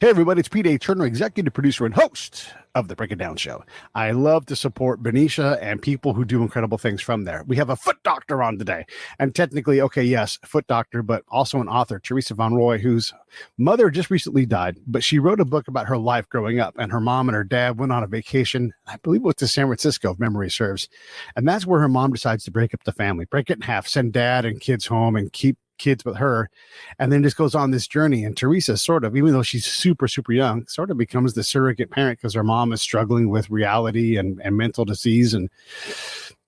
Hey, everybody, it's Pete A. Turner, executive producer and host of The Break It Down Show. I love to support Benicia and people who do incredible things from there. We have a foot doctor on today. And technically, okay, yes, foot doctor, but also an author, Teresa Van Woy, whose mother just recently died. But she wrote a book about her life growing up. And her mom and her dad went on a vacation, I believe it was to San Francisco, if memory serves. And that's where her mom decides to break up the family, break it in half, send dad and kids home and keep kids with her, and then just goes on this journey. And Teresa sort of, even though she's super young, sort of becomes the surrogate parent because her mom is struggling with reality and mental disease and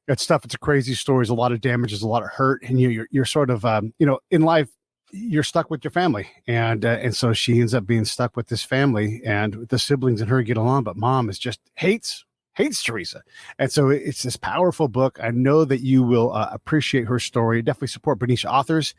that stuff. It's a crazy story. There's a lot of damage, there's a lot of hurt, and you're sort of in life you're stuck with your family, and so she ends up being stuck with this family, and the siblings and her get along, but mom is just hates Teresa. And so it's this powerful book. I know that you will appreciate her story. Definitely support Benicia authors.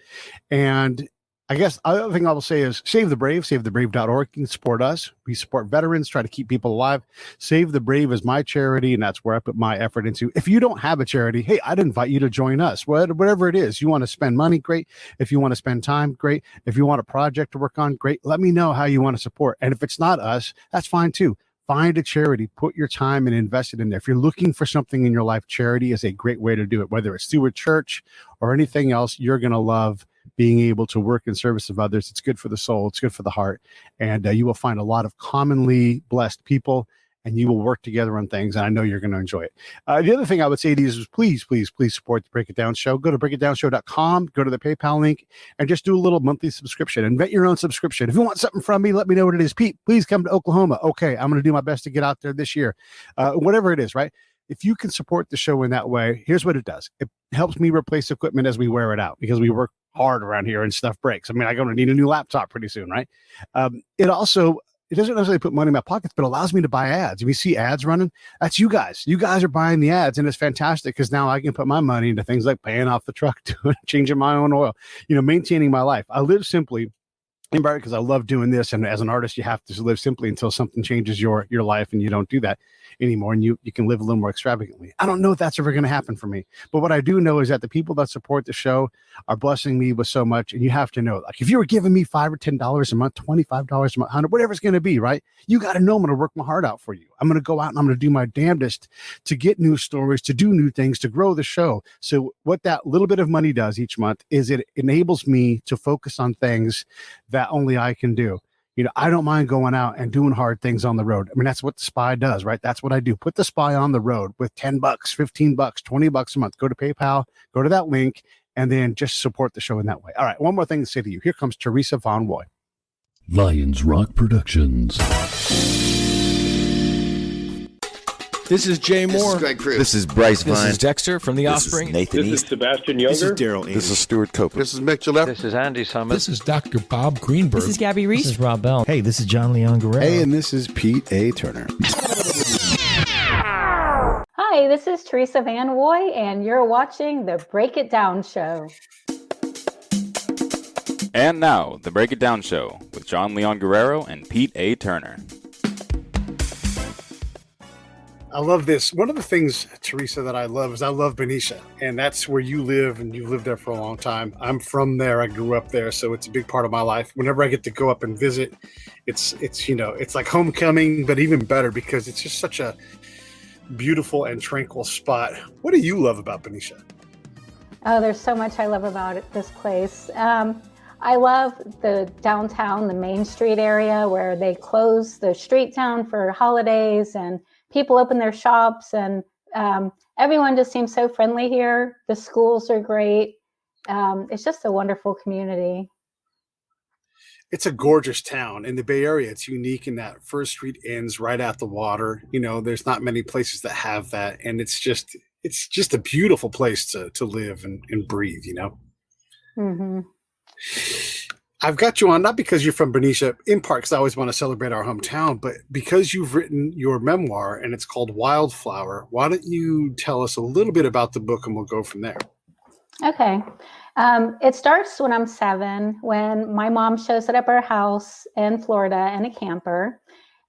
And I guess the other thing I will say is Save the Brave, savethebrave.org. You can support us. We support veterans, try to keep people alive. Save the Brave is my charity, and that's where I put my effort into. If you don't have a charity, hey, I'd invite you to join us. Whatever it is, you want to spend money, great. If you want to spend time, great. If you want a project to work on, great. Let me know how you want to support. And if it's not us, that's fine too. Find a charity, put your time and invest it in there. If you're looking for something in your life, charity is a great way to do it, whether it's through a church or anything else. You're going to love being able to work in service of others. It's good for the soul. It's good for the heart. And you will find a lot of commonly blessed people, and you will work together on things. And I know you're going to enjoy it. The other thing I would say to you is please support the Break It Down Show. Go to breakitdownshow.com, go to the PayPal link, and just do a little monthly subscription. Invent your own subscription. If you want something from me, let me know what it is. Pete, please come to Oklahoma. Okay, I'm going to do my best to get out there this year. Whatever it is, right? If you can support the show in that way, here's what it does. It helps me replace equipment as we wear it out, because we work hard around here and stuff breaks. I mean, I'm going to need a new laptop pretty soon, right? It doesn't necessarily put money in my pockets, but allows me to buy ads. If you see ads running, that's you guys. You guys are buying the ads, and it's fantastic because now I can put my money into things like paying off the truck, changing my own oil, maintaining my life. I live simply because I love doing this. And as an artist, you have to live simply until something changes your life and you don't do that anymore. And you can live a little more extravagantly. I don't know if that's ever going to happen for me. But what I do know is that the people that support the show are blessing me with so much. And you have to know, like, if you were giving me $5 or $10 a month, $25 a month, $100, whatever it's going to be, right? You got to know I'm going to work my heart out for you. I'm going to go out and I'm going to do my damnedest to get new stories, to do new things, to grow the show. So what that little bit of money does each month is it enables me to focus on things that only I can do. I don't mind going out and doing hard things on the road. I mean, that's what the Spy does, right? That's what I do. Put the Spy on the road with $10, $15, $20 a month. Go to PayPal, go to that link, and then just support the show in that way. All right, one more thing to say to you. Here comes Teresa Van Woy. Lions Rock Productions. This is Jay Moore. This is Greg Cruz. This is Bryce Vine. This is Dexter from The Offspring. This is Nathan This East. is Sebastian Younger. This is Daryl Amy. This is Stuart Copeland. This is Mick Gillette. This is Andy Summit. This is Dr. Bob Greenberg. This is Gabby Reese. This is Rob Bell. Hey, this is John Leon Guerrero. Hey, and this is Pete A. Turner. Hi, this is Teresa Van Woy, and you're watching The Break It Down Show. And now, The Break It Down Show with John Leon Guerrero and Pete A. Turner. I love this. One of the things, Teresa, that I love is I love Benicia, and that's where you live, and you've lived there for a long time. I'm from there. I grew up there, so it's a big part of my life. Whenever I get to go up and visit, it's like homecoming, but even better because it's just such a beautiful and tranquil spot. What do you love about Benicia? Oh, there's so much I love about this place. I love the downtown, the Main Street area where they close the street down for holidays and people open their shops, and everyone just seems so friendly here. The schools are great. It's just a wonderful community. It's a gorgeous town. In the Bay Area, it's unique in that First Street ends right at the water. There's not many places that have that. And it's just a beautiful place to live and breathe, Mm-hmm. I've got you on, not because you're from Benicia, in part because I always want to celebrate our hometown, but because you've written your memoir and it's called Wildflower. Why don't you tell us a little bit about the book and we'll go from there. Okay. It starts when I'm 7, when my mom shows up at our house in Florida in a camper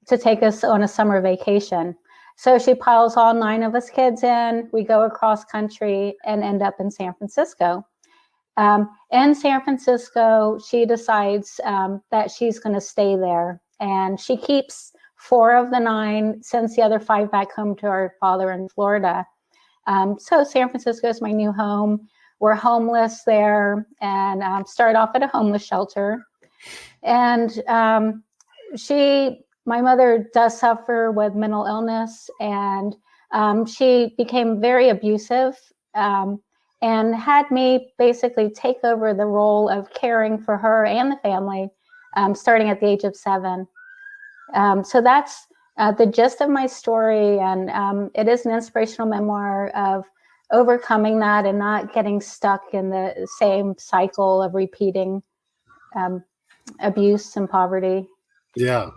to take us on a summer vacation. So she piles all 9 of us kids in, we go across country and end up in San Francisco. In San Francisco, she decides that she's going to stay there and she keeps 4 of the 9, sends the other 5 back home to our father in Florida. So San Francisco is my new home. We're homeless there, and started off at a homeless shelter. And my mother does suffer with mental illness, and she became very abusive, and had me basically take over the role of caring for her and the family, starting at the age of 7. So that's the gist of my story, and it is an inspirational memoir of overcoming that and not getting stuck in the same cycle of repeating abuse and poverty. Yeah.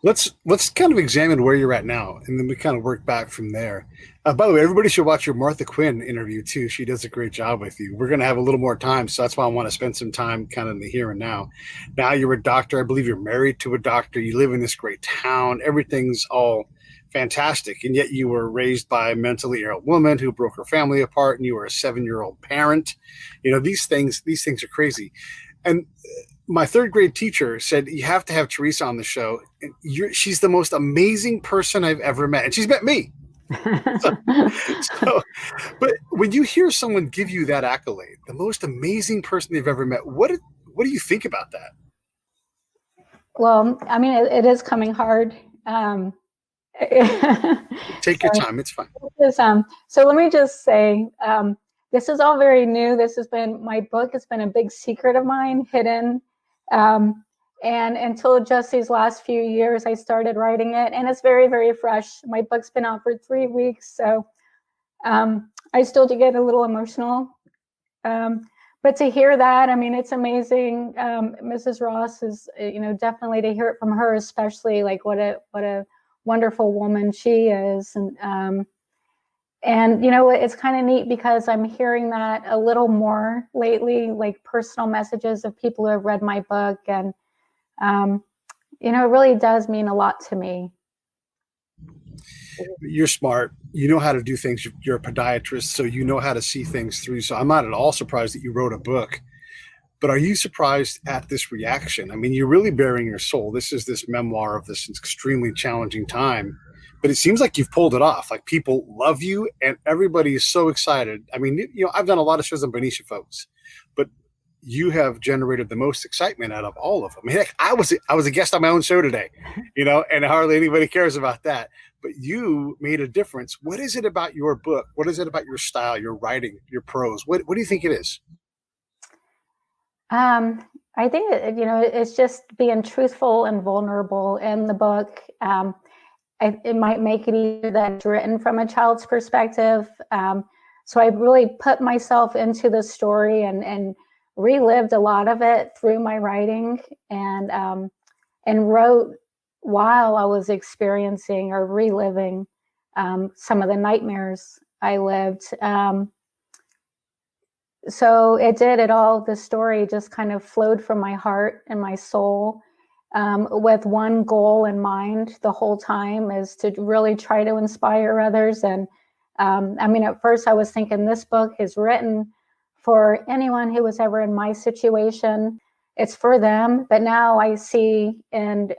Let's kind of examine where you're at now, and then we kind of work back from there. By the way, everybody should watch your Martha Quinn interview too. She does a great job with you. We're going to have a little more time, so that's why I want to spend some time kind of in the here and now. Now you're a doctor. I believe you're married to a doctor. You live in this great town. Everything's all fantastic, and yet you were raised by a mentally ill woman who broke her family apart, and you were a 7-year-old parent. These things are crazy. And my 3rd grade teacher said, you have to have Teresa on the show. She's the most amazing person I've ever met. And she's met me. But when you hear someone give you that accolade, the most amazing person they've ever met, what do you think about that? Well, I mean, it is coming hard. Take your time. It's fine. So let me just say, this is all very new. My book has been a big secret of mine, hidden. And until just these last few years, I started writing it, and it's very, very fresh. My book's been out for 3 weeks, so I still do get a little emotional. But to hear that, I mean, it's amazing. Mrs. Ross is, definitely to hear it from her, especially like what a wonderful woman she is, and it's kind of neat because I'm hearing that a little more lately, like personal messages of people who have read my book, and it really does mean a lot to me. You're smart. You know how to do things. You're a podiatrist, so you know how to see things through. So I'm not at all surprised that you wrote a book. But are you surprised at this reaction? I mean, you're really bearing your soul. This is this memoir of this extremely challenging time. But it seems like you've pulled it off. Like, people love you, and everybody is so excited. I mean, I've done a lot of shows on Benicia folks, but you have generated the most excitement out of all of them. I mean, heck, I was a guest on my own show today, and hardly anybody cares about that. But you made a difference. What is it about your book? What is it about your style, your writing, your prose? What do you think it is? I think it's just being truthful and vulnerable in the book. It might make it easier that it's written from a child's perspective. So I really put myself into the story and relived a lot of it through my writing, and wrote while I was experiencing or reliving some of the nightmares I lived. So the story just kind of flowed from my heart and my soul, with one goal in mind the whole time, is to really try to inspire others. And at first I was thinking this book is written for anyone who was ever in my situation. It's for them. But now I see, and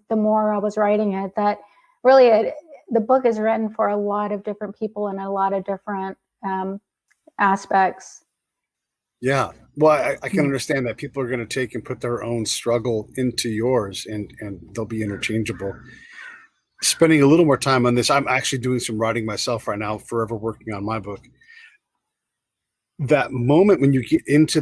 the more I was writing it, that really the book is written for a lot of different people in a lot of different aspects. Yeah. Well, I can understand that people are going to take and put their own struggle into yours, and they'll be interchangeable. Spending a little more time on this, I'm actually doing some writing myself right now, forever working on my book. That moment when you get into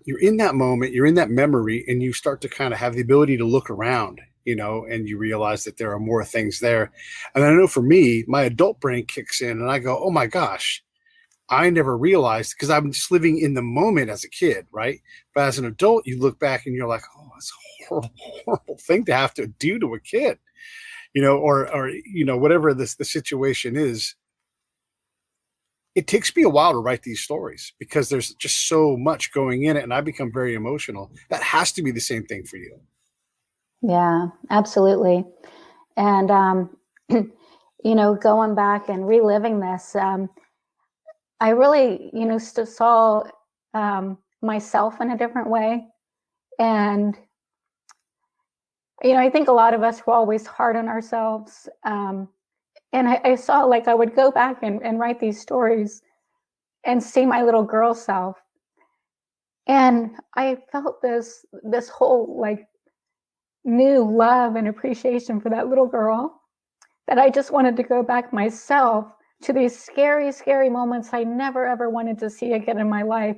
you're in that moment, you're in that memory, and you start to kind of have the ability to look around, and you realize that there are more things there. And I know for me, my adult brain kicks in and I go, oh my gosh, I never realized, because I'm just living in the moment as a kid, right? But as an adult, you look back and you're like, oh, it's a horrible, horrible thing to have to do to a kid, or whatever the situation is. It takes me a while to write these stories because there's just so much going in it, and I become very emotional. That has to be the same thing for you. Yeah, absolutely. And, going back and reliving this, I really, saw myself in a different way. And I think a lot of us were always hard on ourselves. And I saw, like, I would go back and write these stories and see my little girl self. And I felt this whole, like, new love and appreciation for that little girl, that I just wanted to go back myself to these scary, scary moments I never, ever wanted to see again in my life,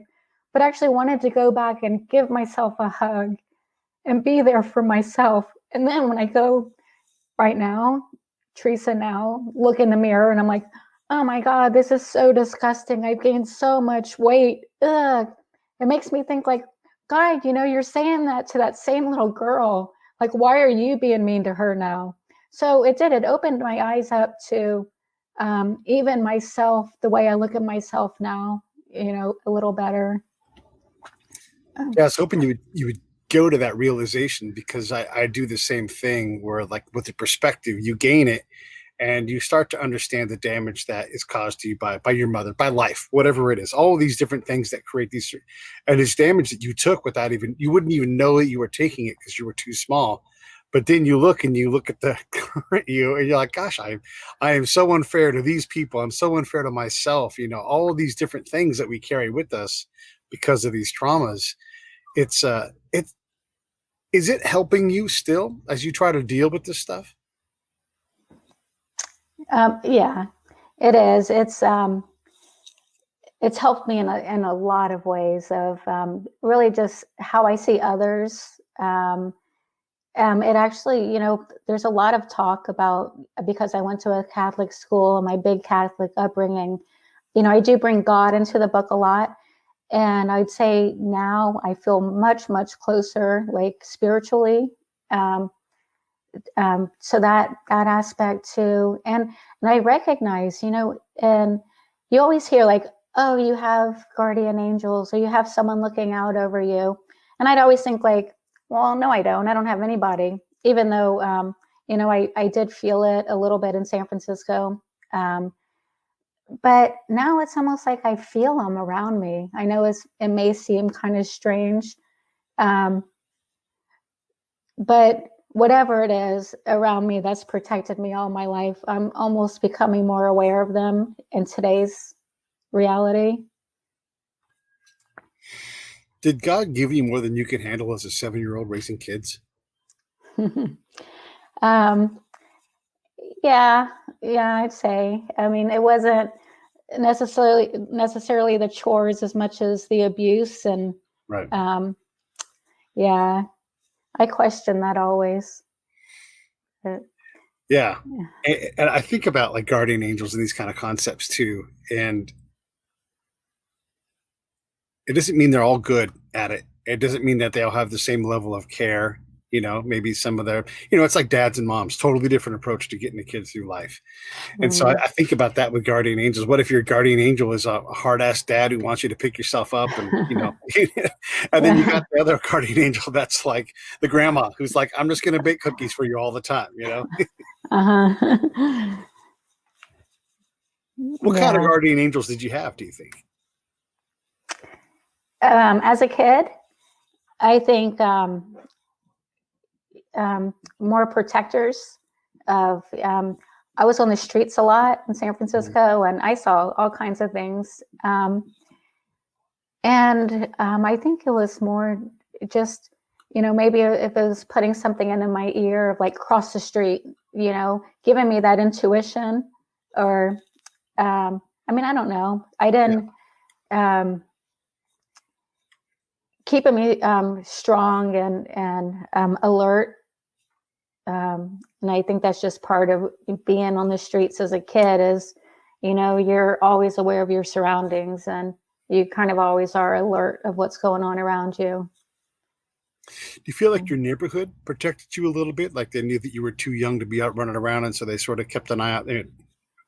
but actually wanted to go back and give myself a hug and be there for myself. And then when I go right now, Teresa, now look in the mirror and I'm like, oh my God, this is so disgusting. I've gained so much weight. Ugh. It makes me think, like, God, you're saying that to that same little girl. Like, why are you being mean to her now? So it opened my eyes up to even myself, the way I look at myself now, a little better. Yeah, I was hoping you would go to that realization, because I do the same thing where, like, with the perspective, you gain it and you start to understand the damage that is caused to you by your mother, by life, whatever it is, all of these different things that create these, and it's damage that you took without even, you wouldn't even know that you were taking it because you were too small. But then you look at the current you and you're like, gosh, I am so unfair to these people. I'm so unfair to myself. All of these different things that we carry with us because of these traumas. Is it helping you still as you try to deal with this stuff? Yeah, it is. It's helped me in a lot of ways of really just how I see others. It actually, there's a lot of talk about, because I went to a Catholic school and my big Catholic upbringing, I do bring God into the book a lot. And I'd say now I feel much, much closer, like, spiritually. So that aspect too. And I recognize, and you always hear, like, oh, you have guardian angels, or you have someone looking out over you. And I'd always think, like, well, no, I don't. I don't have anybody, even though, I did feel it a little bit in San Francisco. But now it's almost like I feel them around me. I know it may seem kind of strange, but whatever it is around me that's protected me all my life, I'm almost becoming more aware of them in today's reality. Did God give you more than you could handle as a 7-year-old raising kids? Yeah, I'd say. I mean, it wasn't necessarily the chores as much as the abuse, and Right. Yeah, I question that always. But, Yeah. yeah. And I think about, like, guardian angels and these kind of concepts too. And it doesn't mean they're all good at it. It doesn't mean that they all have the same level of care. Maybe some of their, it's like dads and moms, totally different approach to getting the kids through life. And so I think about that with guardian angels. What if your guardian angel is a hard ass dad who wants you to pick yourself up, and, and then you got the other guardian angel that's like the grandma who's like, I'm just going to bake cookies for you all the time. Uh-huh. What kind of guardian angels did you have, do you think? As a kid, I think more protectors of. I was on the streets a lot in San Francisco, and I saw all kinds of things. And I think it was more just, maybe if it was putting something into my ear, like cross the street, giving me that intuition, or I don't know. I didn't. Keeping me strong and alert. And I think that's just part of being on the streets as a kid is, you're always aware of your surroundings, and you kind of always are alert of what's going on around you. Do you feel like your neighborhood protected you a little bit? Like they knew that you were too young to be out running around, and so they sort of kept an eye out. They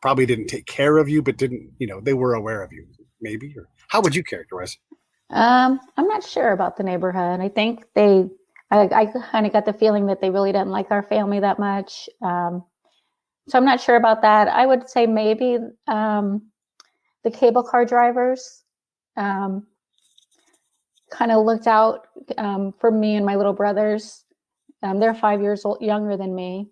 probably didn't take care of you, but they were aware of you, maybe? Or how would you characterize it? I'm not sure about the neighborhood. I think I kind of got the feeling that they really didn't like our family that much. So I'm not sure about that. I would say maybe the cable car drivers kind of looked out for me and my little brothers. They're 5 years younger than me.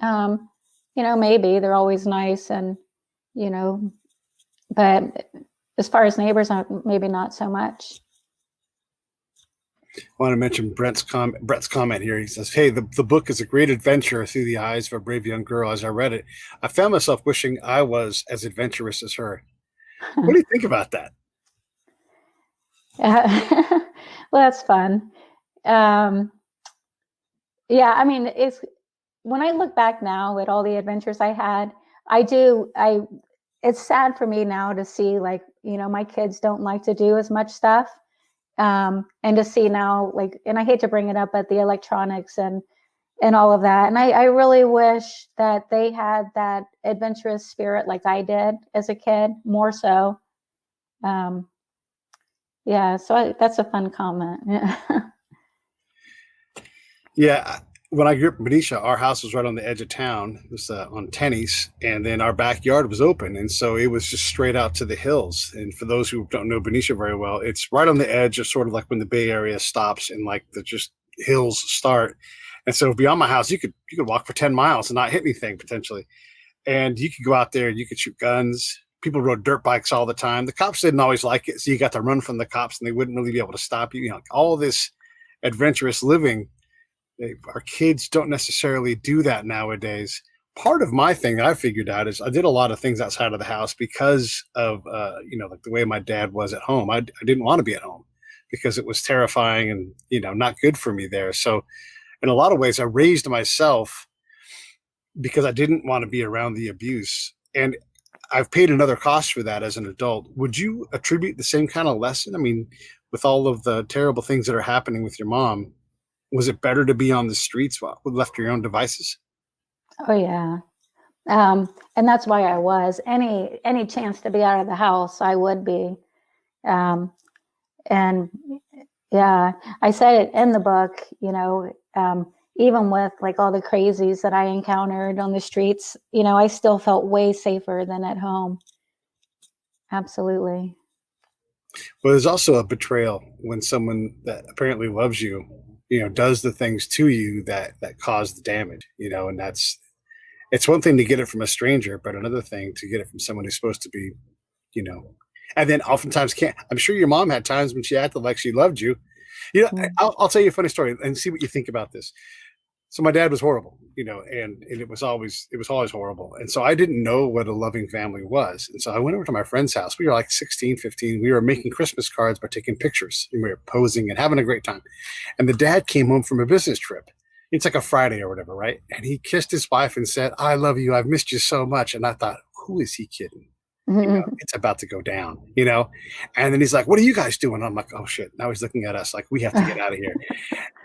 Maybe they're always nice and, but as far as neighbors, maybe not so much. I want to mention Brett's comment here. He says, hey, the book is a great adventure through the eyes of a brave young girl. As I read it, I found myself wishing I was as adventurous as her. What do you think about that? Well, that's fun. Yeah, I mean, when I look back now at all the adventures I had, it's sad for me now to see, like, my kids don't like to do as much stuff. And to see now, like, and I hate to bring it up, but the electronics and all of that. And I really wish that they had that adventurous spirit like I did as a kid, more so. Yeah, so that's a fun comment. Yeah. When I grew up in Benicia, our house was right on the edge of town. It was on Tennies, and then our backyard was open. And so it was just straight out to the hills. And for those who don't know Benicia very well, it's right on the edge of sort of like when the Bay Area stops and like the just hills start. And so beyond my house, you could walk for 10 miles and not hit anything potentially. And you could go out there and you could shoot guns. People rode dirt bikes all the time. The cops didn't always like it. So you got to run from the cops and they wouldn't really be able to stop you. All this adventurous living. Our kids don't necessarily do that nowadays. Part of my thing that I figured out is I did a lot of things outside of the house because of, like the way my dad was at home. I didn't want to be at home because it was terrifying and, not good for me there. So in a lot of ways, I raised myself because I didn't want to be around the abuse. And I've paid another cost for that as an adult. Would you attribute the same kind of lesson? I mean, with all of the terrible things that are happening with your mom, was it better to be on the streets left to your own devices? Oh yeah. And that's why I was any chance to be out of the house, I would be. And yeah, I said it in the book, even with like all the crazies that I encountered on the streets, I still felt way safer than at home. Absolutely. Well, there's also a betrayal when someone that apparently loves you, does the things to you that cause the damage, and it's one thing to get it from a stranger, but another thing to get it from someone who's supposed to be, and then oftentimes can't. I'm sure your mom had times when she acted like she loved you. I'll tell you a funny story and see what you think about this. So my dad was horrible, and it was always horrible. And so I didn't know what a loving family was. And so I went over to my friend's house. We were like 16, 15. We were making Christmas cards by taking pictures, and we were posing and having a great time. And the dad came home from a business trip. It's like a Friday or whatever, right? And he kissed his wife and said, I love you. I've missed you so much. And I thought, who is he kidding? It's about to go down, and then he's like, what are you guys doing? I'm like, oh shit. Now he's looking at us like we have to get out of here.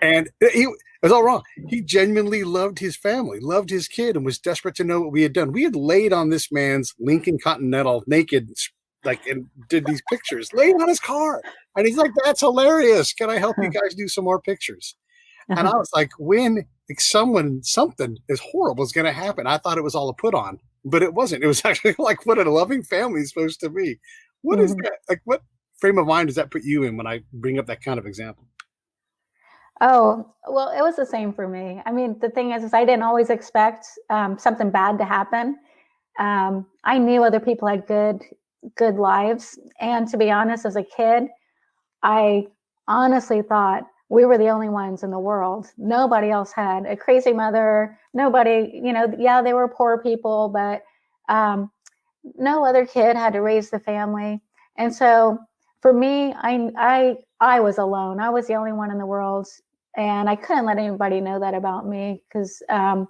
And it was all wrong. He genuinely loved his family, loved his kid, and was desperate to know what we had done. We had laid on this man's Lincoln Continental naked, and did these pictures, laid on his car. And he's like, that's hilarious. Can I help you guys do some more pictures? And I was like, when something is horrible is going to happen. I thought it was all a put on. But it wasn't. It was actually like what a loving family is supposed to be. What is that? Like, what frame of mind does that put you in when I bring up that kind of example? Oh, well, it was the same for me. I mean, the thing is I didn't always expect something bad to happen. I knew other people had good lives. And to be honest, as a kid, I honestly thought we were the only ones in the world. Nobody else had a crazy mother. Nobody, yeah, they were poor people, but no other kid had to raise the family. And so for me, I was alone. I was the only one in the world. And I couldn't let anybody know that about me because, I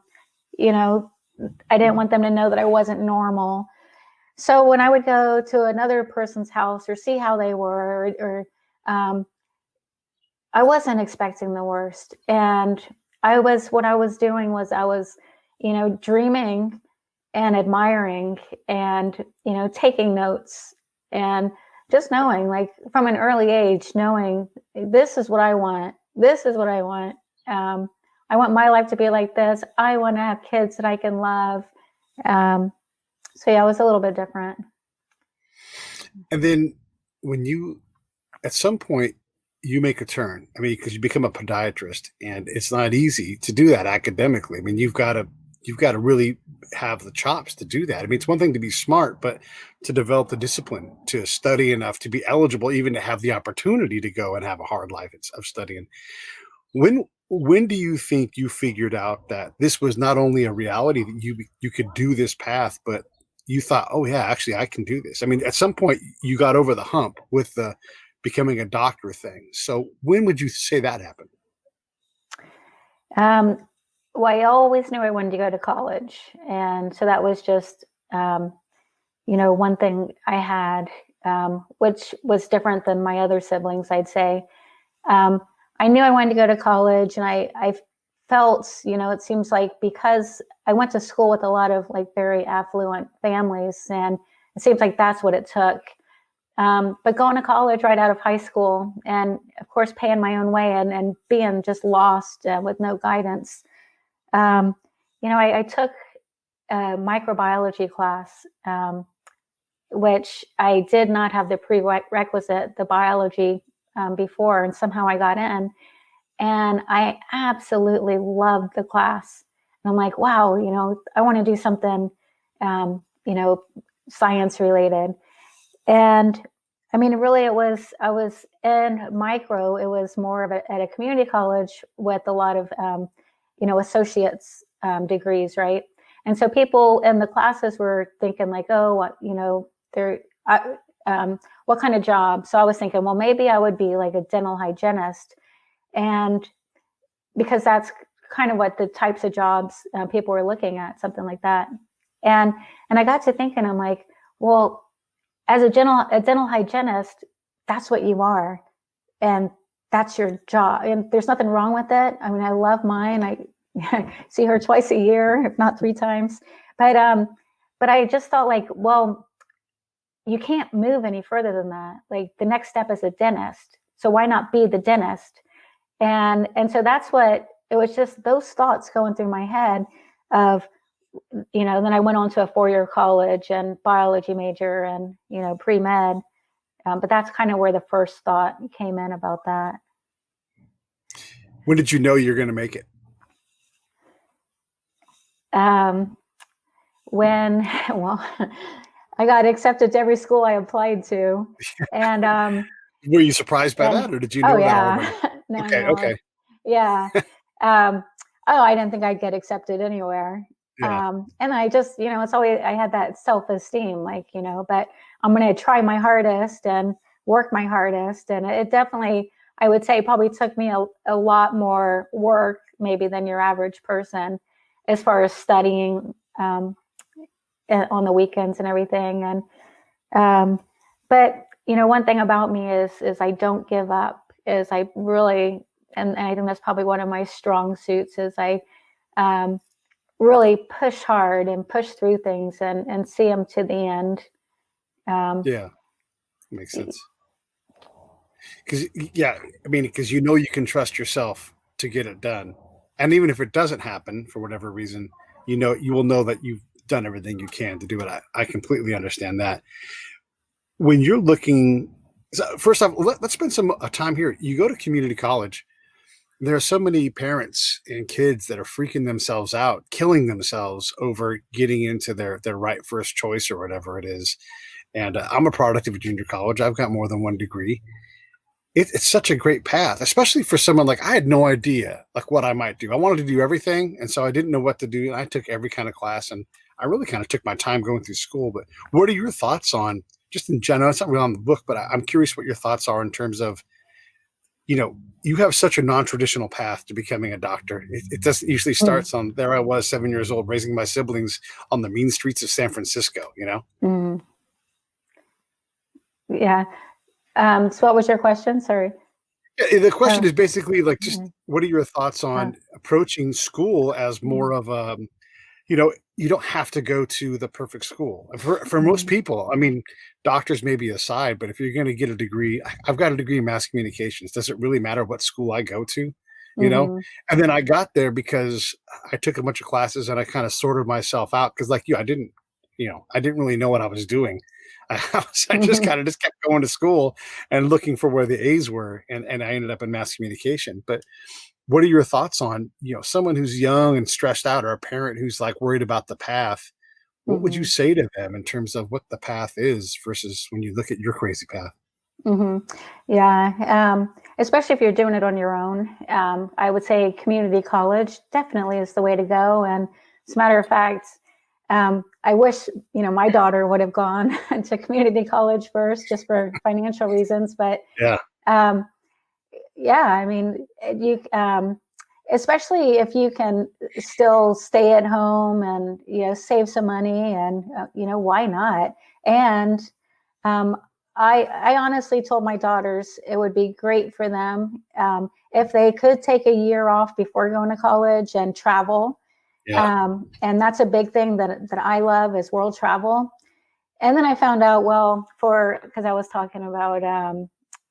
didn't want them to know that I wasn't normal. So when I would go to another person's house or see how they were, or I wasn't expecting the worst. And what I was doing was I was, dreaming and admiring and, taking notes and just knowing, like from an early age, knowing this is what I want. This is what I want. I want my life to be like this. I want to have kids that I can love. So yeah, it was a little bit different. And then when at some point, you make a turn. I mean, because you become a podiatrist, and it's not easy to do that academically. I mean, you've got to really have the chops to do that. I mean, it's one thing to be smart, but to develop the discipline to study enough to be eligible, even to have the opportunity to go and have a hard life of studying. When do you think you figured out that this was not only a reality that you could do this path, but you thought, oh yeah, actually I can do this? I mean, at some point you got over the hump with the becoming a doctor thing. So when would you say that happened? Well, I always knew I wanted to go to college. And so that was just, one thing I had, which was different than my other siblings, I'd say. I knew I wanted to go to college, and I felt, it seems like because I went to school with a lot of like very affluent families, and it seems like that's what it took. But going to college right out of high school, and of course paying my own way, and being just lost with no guidance. I took a microbiology class, which I did not have the prerequisite, the biology, before, and somehow I got in, and I absolutely loved the class. And I'm like, wow, I want to do something, science related. And I mean, really, I was in micro. It was more of at a community college with a lot of, associate's degrees, right? And so people in the classes were thinking like, oh, what kind of job? So I was thinking, well, maybe I would be like a dental hygienist, and because that's kind of what the types of jobs people were looking at, something like that. And I got to thinking, I'm like, well, as a dental hygienist, that's what you are, and that's your job, and there's nothing wrong with it. I mean, I love mine. I see her twice a year, if not 3 times. But I just thought like, well, you can't move any further than that. Like the next step is a dentist. So why not be the dentist? And so that's what it was, just those thoughts going through my head of, then I went on to a 4-year college and biology major and, pre-med. But that's kind of where the first thought came in about that. When did you know you're going to make it? Well, I got accepted to every school I applied to. And were you surprised by that, or did you know that already? No, Okay. Yeah. I didn't think I'd get accepted anywhere. Yeah. And I just, it's always, I had that self-esteem, like, but I'm going to try my hardest and work my hardest. And it definitely, I would say, probably took me a lot more work maybe than your average person as far as studying on the weekends and everything. And but one thing about me is I don't give up. Is I really, and I think that's probably one of my strong suits, is I really push hard and push through things and see them to the end. Yeah, makes sense. Because you can trust yourself to get it done, and even if it doesn't happen for whatever reason, you will know that you've done everything you can to do it. I completely understand that. When you're looking, first off, let's spend some time here. You go to community college. There are so many parents and kids that are freaking themselves out, killing themselves over getting into their right first choice or whatever it is. And I'm a product of a junior college. I've got more than one degree. It's such a great path, especially for someone like I had no idea like what I might do. I wanted to do everything, and so I didn't know what to do. And I took every kind of class, and I really kind of took my time going through school. But what are your thoughts on, just in general? It's not really on the book, but I'm curious what your thoughts are in terms of, you have such a non-traditional path to becoming a doctor. It doesn't usually starts on, there I was 7 years old raising my siblings on the mean streets of San Francisco, Mm. Yeah. So what was your question? Sorry. Yeah, the question is basically like, just what are your thoughts on approaching school as more of a, you don't have to go to the perfect school. For most people, I mean, doctors may be aside, but if you're going to get a degree, I've got a degree in mass communications. Does it really matter what school I go to? And then I got there because I took a bunch of classes and I kind of sorted myself out. Cause like you, I didn't really know what I was doing. I just kind of just kept going to school and looking for where the A's were, and I ended up in mass communication. But what are your thoughts on, someone who's young and stressed out, or a parent who's like worried about the path? What would you Mhm. say to them in terms of what the path is versus when you look at your crazy path? Mhm. Yeah, especially if you're doing it on your own. I would say community college definitely is the way to go. And as a matter of fact, I wish, my daughter would have gone to community college first just for financial reasons. But Yeah. um, yeah, I mean, especially if you can still stay at home and, save some money and, why not? And um, I honestly told my daughters it would be great for them if they could take a year off before going to college and travel. Yeah. And that's a big thing that I love is world travel. And then I found out, well, because I was talking about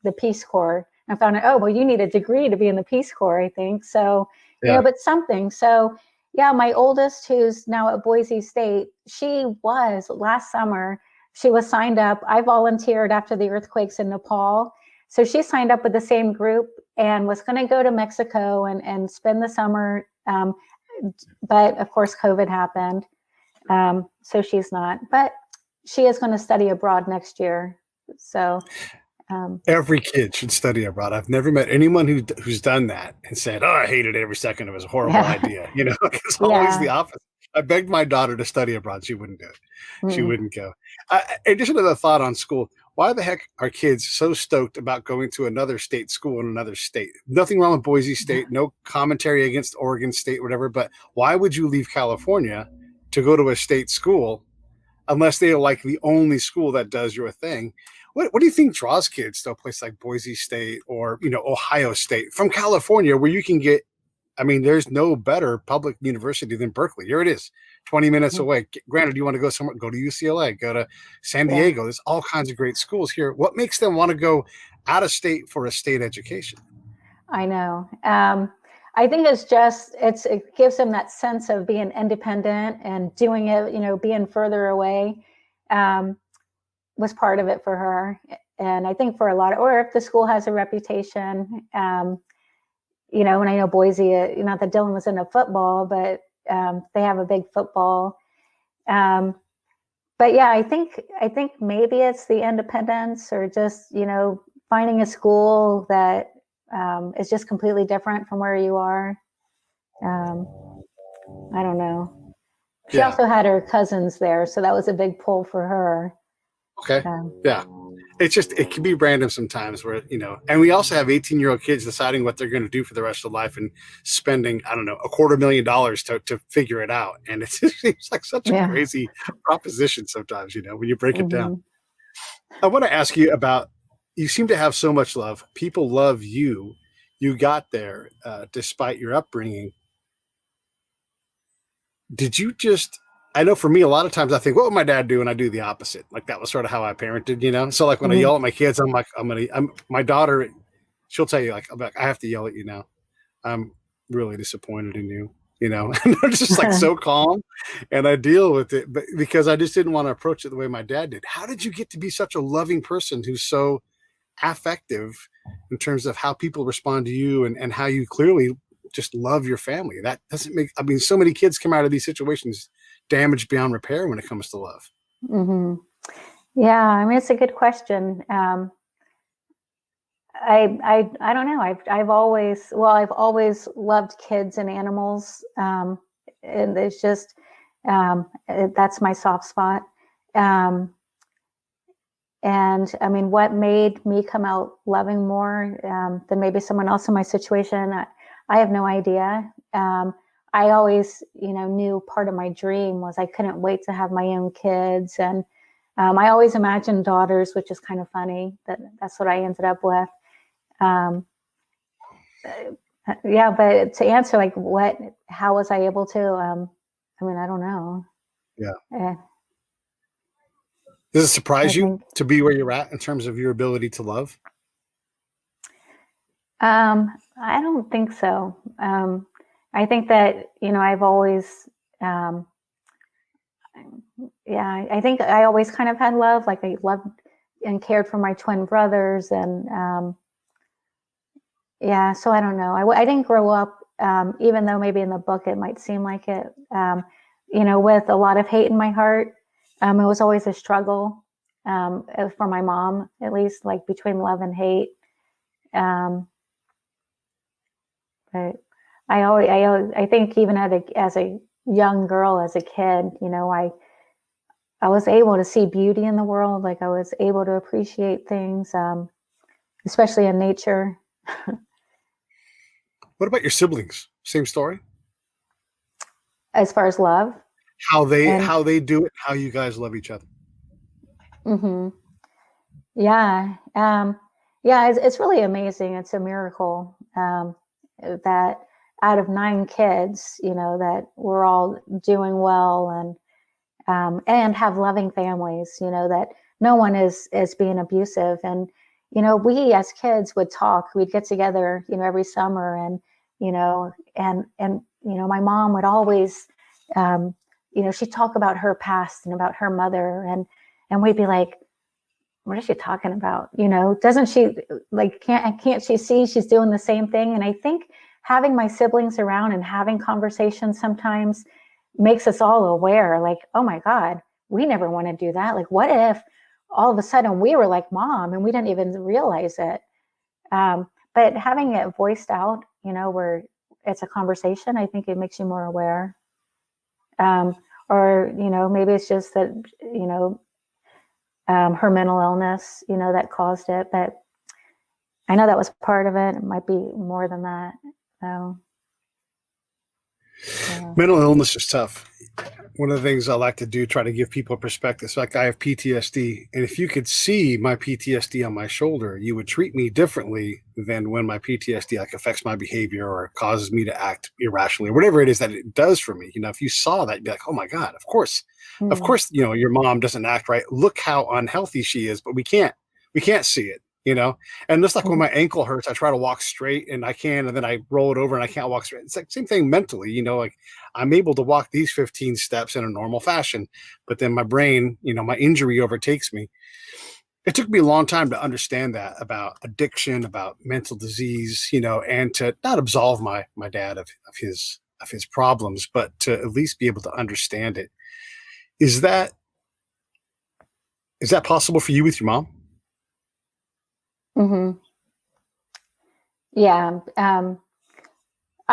the Peace Corps, I found out, oh, well, you need a degree to be in the Peace Corps, I think. So, Yeah. but something. So, yeah, my oldest, who's now at Boise State, she was last summer, she was signed up. I volunteered after the earthquakes in Nepal. So she signed up with the same group and was going to go to Mexico and spend the summer. But of course, COVID happened. So she's not. But she is going to study abroad next year. So, Every kid should study abroad. I've never met anyone who's done that and said, "Oh, I hated it every second. It was a horrible yeah, idea." It's always the yeah. opposite. I begged my daughter to study abroad. She wouldn't do it. She Mm. wouldn't go. And just another thought on school. Why the heck are kids so stoked about going to another state school in another state? Nothing wrong with Boise State. No commentary against Oregon State, whatever. But why would you leave California to go to a state school unless they are like the only school that does your thing? What do you think draws kids to a place like Boise State or Ohio State from California, where you can get? I mean, there's no better public university than Berkeley. Here it is, 20 minutes away. Granted, you want to go somewhere, go to UCLA, go to San Yeah, Diego. There's all kinds of great schools here. What makes them want to go out of state for a state education? I know. I think it gives them that sense of being independent and doing it, being further away was part of it for her. And I think for a lot or if the school has a reputation, and I know Boise, not that Dylan was into football, but they have a big football. But yeah, I think maybe it's the independence or just, finding a school that is just completely different from where you are. Um, I don't know. She Yeah. also had her cousins there, so that was a big pull for her. Okay. Um, Yeah. It can be random sometimes where, and we also have 18-year-old kids deciding what they're going to do for the rest of life and spending, I don't know, $250,000 to figure it out. And it just seems like such a yeah. crazy proposition sometimes, when you break it down. Hmm. I want to ask you about, you seem to have so much love. People love you. You got there despite your upbringing. Did you just, I know for me, a lot of times I think, what would my dad do? And I do the opposite. Like that was sort of how I parented. So like when I Hmm. yell at my kids, I'm like, my daughter, she'll tell you like, I have to yell at you now. I'm really disappointed in you, and I'm just like so calm and I deal with it, but because I just didn't want to approach it the way my dad did. How did you get to be such a loving person who's so affective in terms of how people respond to you and how you clearly just love your family? That doesn't make, I mean, so many kids come out of these situations damaged beyond repair when it comes to love. Hmm. Yeah, I mean, it's a good question. I don't know. I've always loved kids and animals, and it's just that's my soft spot. Um, and I mean, what made me come out loving more than maybe someone else in my situation? I have no idea. I always, knew part of my dream was I couldn't wait to have my own kids, and I always imagined daughters, which is kind of funny that's what I ended up with. Um, yeah, but to answer like how was I able to? I mean, I don't know. Yeah. Eh, Does it I surprise you think, to be where you're at in terms of your ability to love? I don't think so. I think that, I've always, um, yeah, I think I always kind of had love. Like I loved and cared for my twin brothers, and yeah. So I don't know. I didn't grow up, even though maybe in the book it might seem like it. With a lot of hate in my heart. It was always a struggle for my mom, at least, like between love and hate. But I think even as a young girl, as a kid, I was able to see beauty in the world. Like I was able to appreciate things, especially in nature. What about your siblings? Same story? As far as love, How they do it, how you guys love each other. mm-hmm. Yeah, yeah, it's really amazing. It's a miracle that out of 9 kids, that we're all doing well and have loving families. That no one is being abusive, and we as kids would talk. We'd get together, every summer, and my mom would always, she'd talk about her past and about her mother, and we'd be like, what is she talking about? Doesn't she, like, can't she see she's doing the same thing? And I think having my siblings around and having conversations sometimes makes us all aware, like, oh my God, we never want to do that. Like, what if all of a sudden we were like mom and we didn't even realize it? But having it voiced out, where it's a conversation, I think it makes you more aware. Or, maybe it's just that, her mental illness, that caused it. But I know that was part of it. It might be more than that. So, yeah. Mental illness is tough. One of the things I like to do, try to give people perspective. So, like, I have PTSD, and if you could see my PTSD on my shoulder, you would treat me differently than when my PTSD affects my behavior or causes me to act irrationally or whatever it is that it does for me. If you saw that, you'd be like, oh my God, of course, your mom doesn't act right. Look how unhealthy she is, but we can't see it. And just like when my ankle hurts, I try to walk straight and I can, and then I roll it over and I can't walk straight. It's like same thing mentally, like I'm able to walk these 15 steps in a normal fashion, but then my brain, my injury overtakes me. It took me a long time to understand that about addiction, about mental disease, and to not absolve my dad of his problems, but to at least be able to understand it. Is that possible for you with your mom? Mm-hmm. Yeah.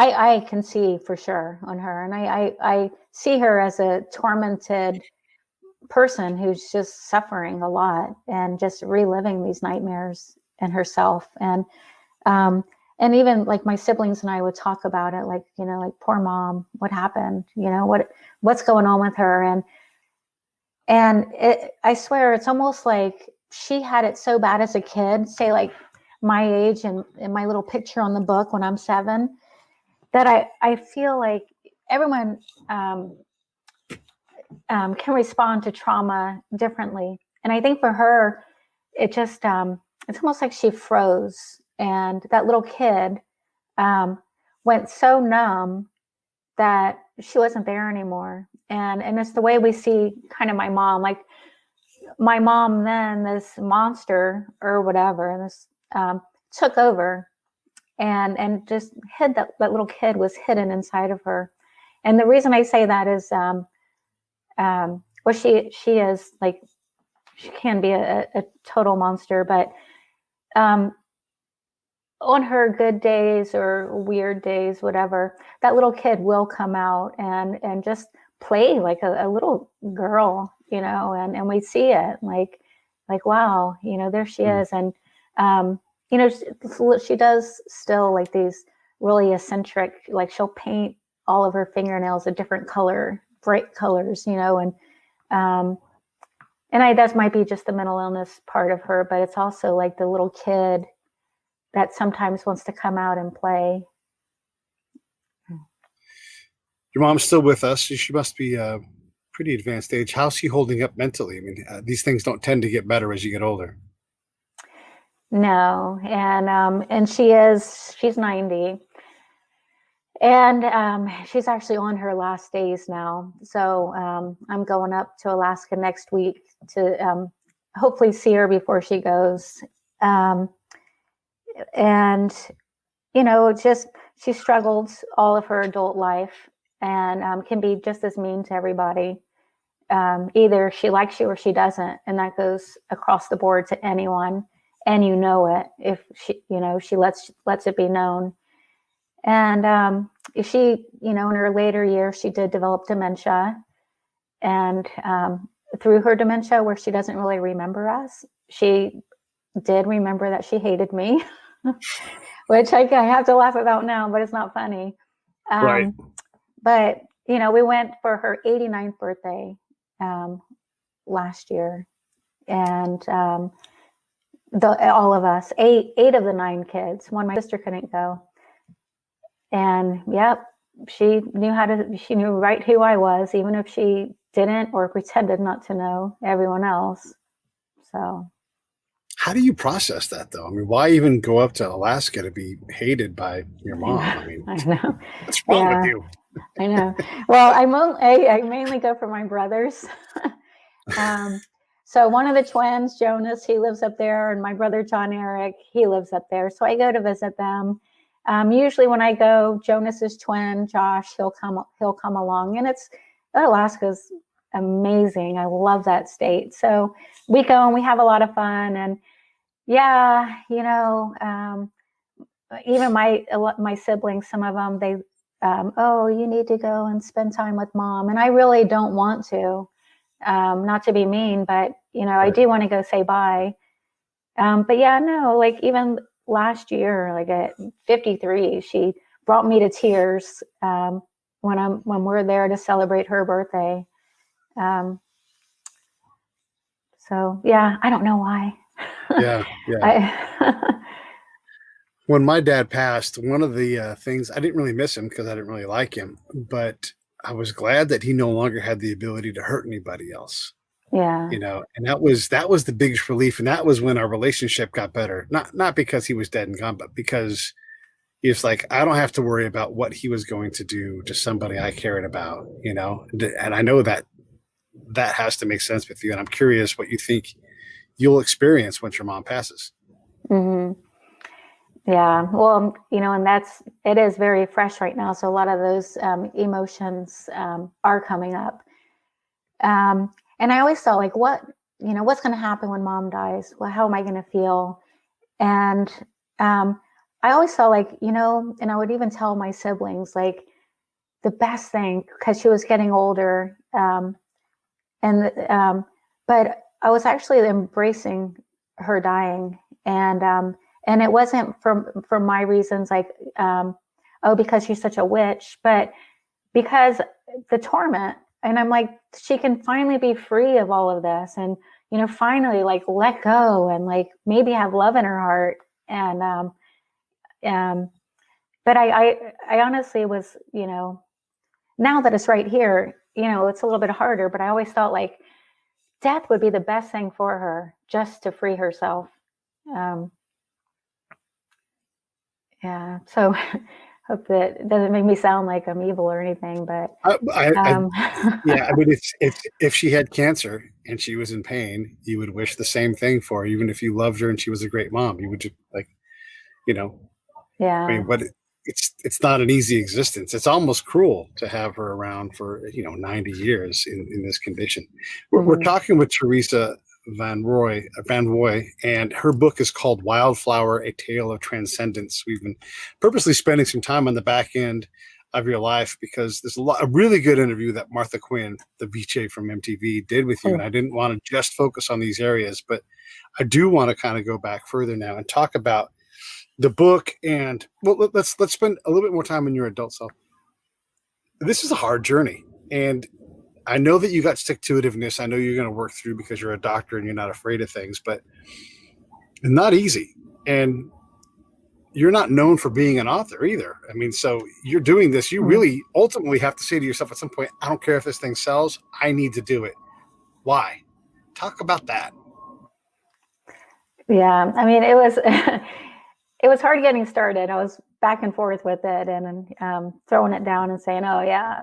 I can see for sure on her. And I see her as a tormented person who's just suffering a lot and just reliving these nightmares in herself. And even like my siblings and I would talk about it, like, like, poor mom, what happened? What's going on with her? And I swear it's almost like she had it so bad as a kid, say like my age and my little picture on the book when I'm 7, that I feel like everyone can respond to trauma differently. And I think for her, it just, it's almost like she froze, and that little kid went so numb that she wasn't there anymore. And it's the way we see kind of my mom, like my mom then, this monster or whatever, and this took over and just hid that little kid was hidden inside of her. And the reason I say that is, well, she is like, she can be a total monster, but on her good days or weird days, whatever, that little kid will come out and just play like a little girl, and we see it like, wow, there she is. And, she does still like these really eccentric, like she'll paint all of her fingernails a different color, bright colors, and that might be just the mental illness part of her, but it's also like the little kid that sometimes wants to come out and play. Your mom's still with us. She must be pretty advanced age. How's she holding up mentally? I mean, these things don't tend to get better as you get older. No, and she's 90, And she's actually on her last days now. So I'm going up to Alaska next week to hopefully see her before she goes. And, just she struggled all of her adult life and can be just as mean to everybody. Either she likes you or she doesn't. And that goes across the board to anyone. And it if she lets it be known. And she, in her later years, she did develop dementia. And through her dementia, where she doesn't really remember us, she did remember that she hated me, which I have to laugh about now, but it's not funny. Right. But, we went for her 89th birthday last year. And all of us, eight of the 9 kids, my sister couldn't go. And yep, she knew right who I was, even if she didn't or pretended not to know everyone else. So how do you process that though? I mean, why even go up to Alaska to be hated by your mom? I mean, I know. what's wrong with you? I know. Well, I mainly go for my brothers. So one of the twins, Jonas, he lives up there, and my brother John Eric, he lives up there. So I go to visit them. Usually when I go, Jonas's twin, Josh, he'll come along, and Alaska's amazing. I love that state. So we go and we have a lot of fun, and yeah, even my siblings, some of them, they, oh, you need to go and spend time with mom. And I really don't want to, not to be mean, but, I do want to go say bye. But yeah, no, like even last year, like at 53, she brought me to tears when we're there to celebrate her birthday. So yeah, I don't know why. Yeah. When my dad passed, one of the things, I didn't really miss him because I didn't really like him, but I was glad that he no longer had the ability to hurt anybody else. Yeah. And that was the biggest relief. And that was when our relationship got better. Not because he was dead and gone, but because it's like, I don't have to worry about what he was going to do to somebody I cared about, and I know that has to make sense with you. And I'm curious what you think you'll experience once your mom passes. Mm-hmm. Yeah. Well, and it is very fresh right now. So a lot of those emotions are coming up. And I always thought, like, what's going to happen when mom dies? Well, how am I going to feel? And I always felt like, and I would even tell my siblings, like, the best thing, because she was getting older. But I was actually embracing her dying. And it wasn't for my reasons, like, because she's such a witch, but because the torment. And I'm like, she can finally be free of all of this, and finally, like, let go and, like, maybe have love in her heart. And but I honestly was, now that it's right here, it's a little bit harder. But I always thought, like, death would be the best thing for her, just to free herself. Yeah. So hope that it doesn't make me sound like I'm evil or anything, but yeah, I mean, if she had cancer and she was in pain, you would wish the same thing for her, even if you loved her and she was a great mom. You would just, like, yeah. I mean, but it's not an easy existence. It's almost cruel to have her around for 90 years in this condition. We're talking with Teresa Van Woy, and her book is called Wildflower, A Tale of Transcendence. We've been purposely spending some time on the back end of your life because there's a really good interview that Martha Quinn, the VJ from MTV, did with you. And I didn't want to just focus on these areas, but I do want to kind of go back further now and talk about the book. And well, let's spend a little bit more time in your adult self. This is a hard journey, and I know that you got stick-to-itiveness. I know you're going to work through because you're a doctor and you're not afraid of things, but it's not easy. And you're not known for being an author either. I mean, so you're doing this. You really ultimately have to say to yourself at some point, I don't care if this thing sells. I need to do it. Why? Talk about that. Yeah. I mean, it was hard getting started. I was back and forth with it and throwing it down and saying, oh yeah,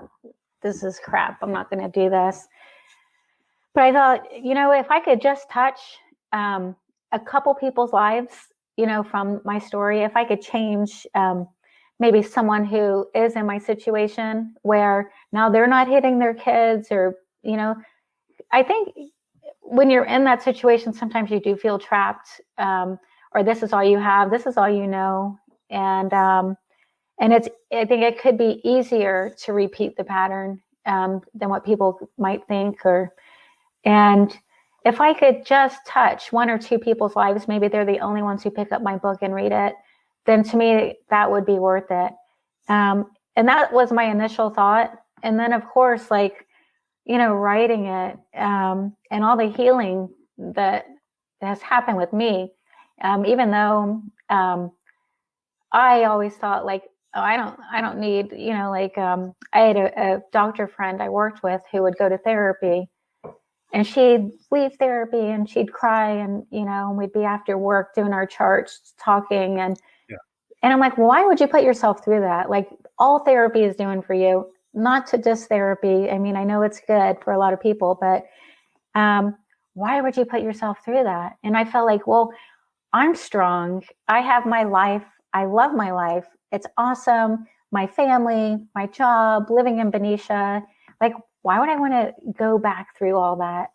this is crap. I'm not going to do this. But I thought, if I could just touch a couple people's lives, from my story, if I could change maybe someone who is in my situation where now they're not hitting their kids or, I think when you're in that situation, sometimes you do feel trapped or this is all you have, this is all you know. And I think it could be easier to repeat the pattern than what people might think and if I could just touch one or two people's lives, maybe they're the only ones who pick up my book and read it, then to me, that would be worth it. And that was my initial thought. And then, of course, writing it and all the healing that has happened with me, even though I always thought I don't need, I had a doctor friend I worked with who would go to therapy. And she'd leave therapy and she'd cry and, and we'd be after work doing our charts, talking. And I'm like, why would you put yourself through that? Like all therapy is doing for you, not to diss therapy. I mean, I know it's good for a lot of people, but why would you put yourself through that? And I felt like, well, I'm strong. I have my life. I love my life. It's awesome. My family, my job, living in Benicia, why would I want to go back through all that?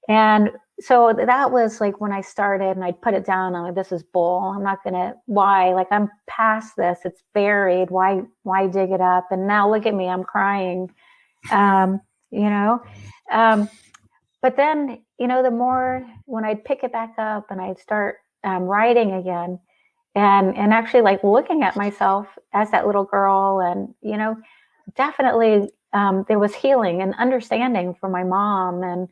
And so that was when I started and I'd put it down. I'm like, this is bull. I'm not going to, why? I'm past this. It's buried. Why dig it up? And now look at me, I'm crying, But then, the more when I'd pick it back up and I'd start writing again and actually looking at myself as that little girl and, definitely there was healing and understanding for my mom and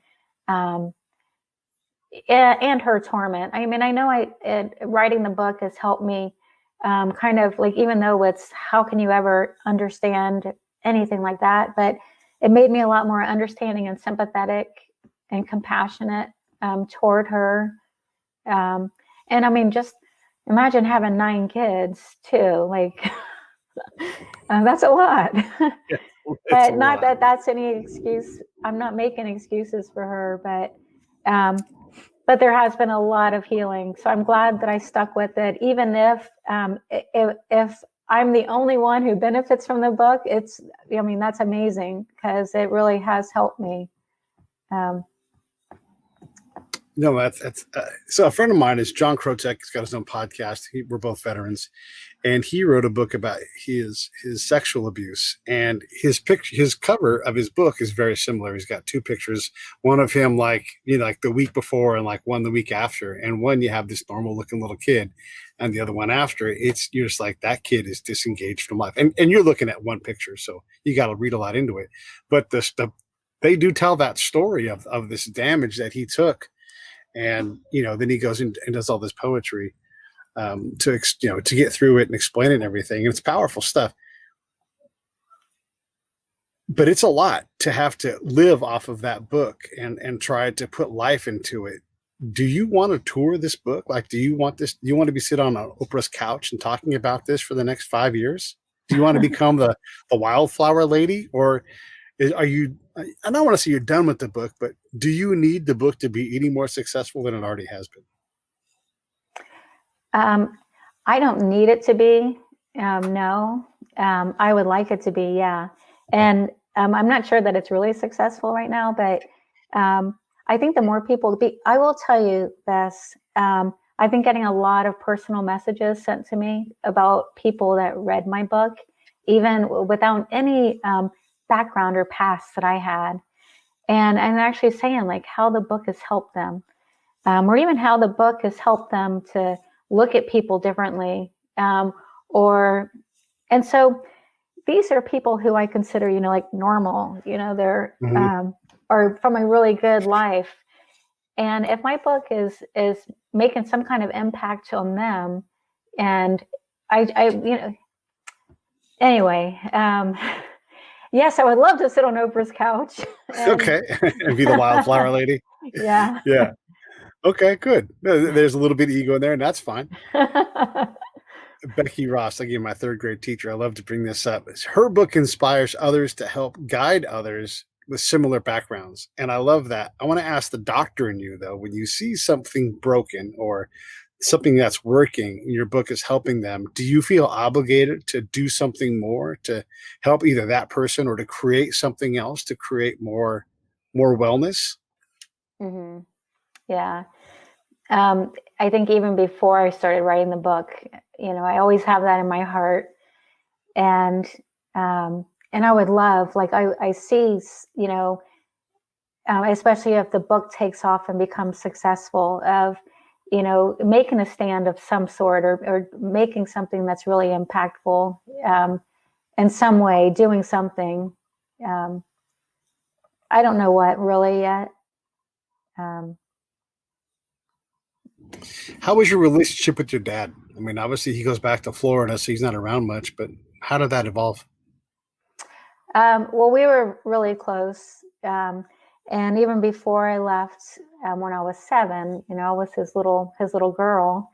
her torment. I mean, I know writing the book has helped me kind of even though it's how can you ever understand anything like that, but it made me a lot more understanding and sympathetic and compassionate toward her. And I mean, just imagine having 9 kids too, that's a lot. But not that that's any excuse. I'm not making excuses for her, but there has been a lot of healing. So I'm glad that I stuck with it, even if I'm the only one who benefits from the book. That's amazing because it really has helped me. No, that's so a friend of mine is John Krotek. He's got his own podcast. We're both veterans, and he wrote a book about his sexual abuse. And his cover of his book is very similar. He's got 2 pictures, one of him the week before and one the week after, and one you have this normal looking little kid, and the other one after. You're just like that kid is disengaged from life, and you're looking at one picture, so you got to read a lot into it. But they do tell that story of this damage that he took. And, then he goes in and does all this poetry to get through it and explain it and everything. And it's powerful stuff. But it's a lot to have to live off of that book and try to put life into it. Do you want to tour this book? Do you want this? Do you want to be sitting on Oprah's couch and talking about this for the next 5 years? Do you want to become the Wildflower lady? Or are you, I don't want to say you're done with the book, but do you need the book to be any more successful than it already has been? I don't need it to be. No. I would like it to be, yeah. And I'm not sure that it's really successful right now, but I think the more people I will tell you this. I've been getting a lot of personal messages sent to me about people that read my book, even without any background or past that I had. And I'm actually saying how the book has helped them, or even how the book has helped them to look at people differently. And so these are people who I consider, normal, they're, or from a really good life. And if my book is making some kind of impact on them, and anyway, yes, I would love to sit on Oprah's couch. Okay. And be the Wildflower lady. Yeah. Yeah. Okay, good. There's a little bit of ego in there, and that's fine. Becky Ross, again, my third grade teacher, I love to bring this up. Her book inspires others to help guide others with similar backgrounds. And I love that. I want to ask the doctor in you, though, when you see something broken or something that's working and your book is helping them, do you feel obligated to do something more to help either that person or to create something else to create more wellness? Hmm. Yeah. I think even before I started writing the book, I always have that in my heart. And I would love, like, I see, especially if the book takes off and becomes successful, of, making a stand of some sort, or making something that's really impactful in some way, doing something. I don't know what really yet. How was your relationship with your dad? I mean, obviously he goes back to Florida, so he's not around much, but how did that evolve? Well, we were really close. And even before I left, when I was 7, I was his little girl.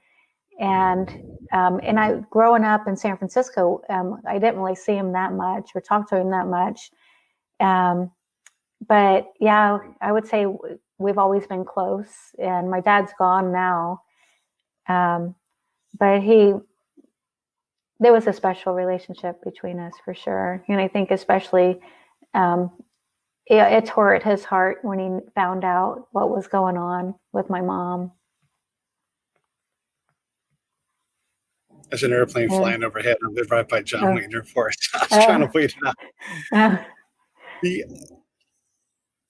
And I, growing up in San Francisco, I didn't really see him that much or talk to him that much. But yeah, I would say we've always been close, and my dad's gone now. But there was a special relationship between us for sure. And I think especially, it tore at his heart when he found out what was going on with my mom. There's an airplane flying overhead. I live right by John Wayne Air Force. I was trying to wait it out.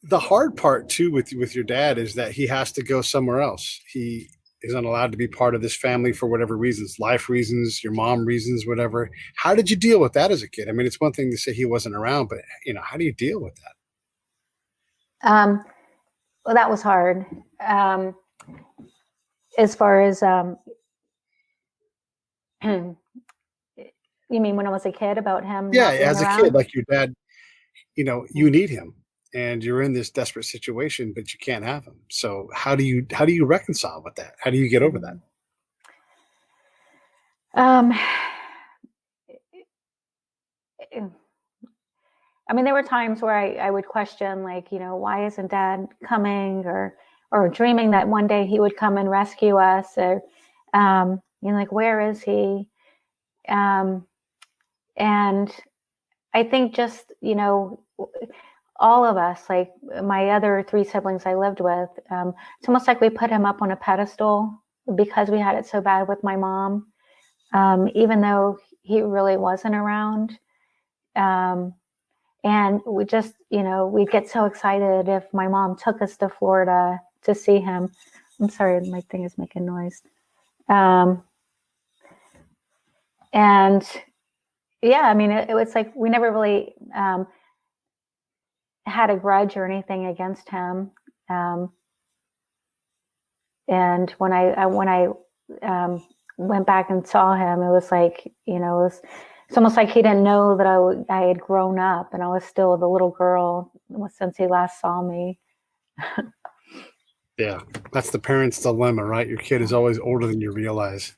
The hard part too with your dad is that he has to go somewhere else. He isn't allowed to be part of this family for whatever reasons, life reasons, your mom reasons, whatever. How did you deal with that as a kid? I mean, it's one thing to say he wasn't around, but how do you deal with that? Well, that was hard. As far as, you mean when I was a kid, about him? Yeah, not being as a around? kid, like your dad, you need him and you're in this desperate situation, but you can't have him. So how do you reconcile with that? How do you get over that? I mean, there were times where I would question, like, why isn't Dad coming, or dreaming that one day he would come and rescue us, or, like, where is he? And I think just, all of us, like my other 3 siblings I lived with, it's almost like we put him up on a pedestal because we had it so bad with my mom, even though he really wasn't around. And we just, we'd get so excited if my mom took us to Florida to see him. I'm sorry, my thing is making noise. And yeah, I mean, it was like we never really had a grudge or anything against him. And when I went back and saw him, it was like, it's almost like he didn't know that I had grown up and I was still the little girl since he last saw me. Yeah, that's the parent's dilemma, right? Your kid is always older than you realize.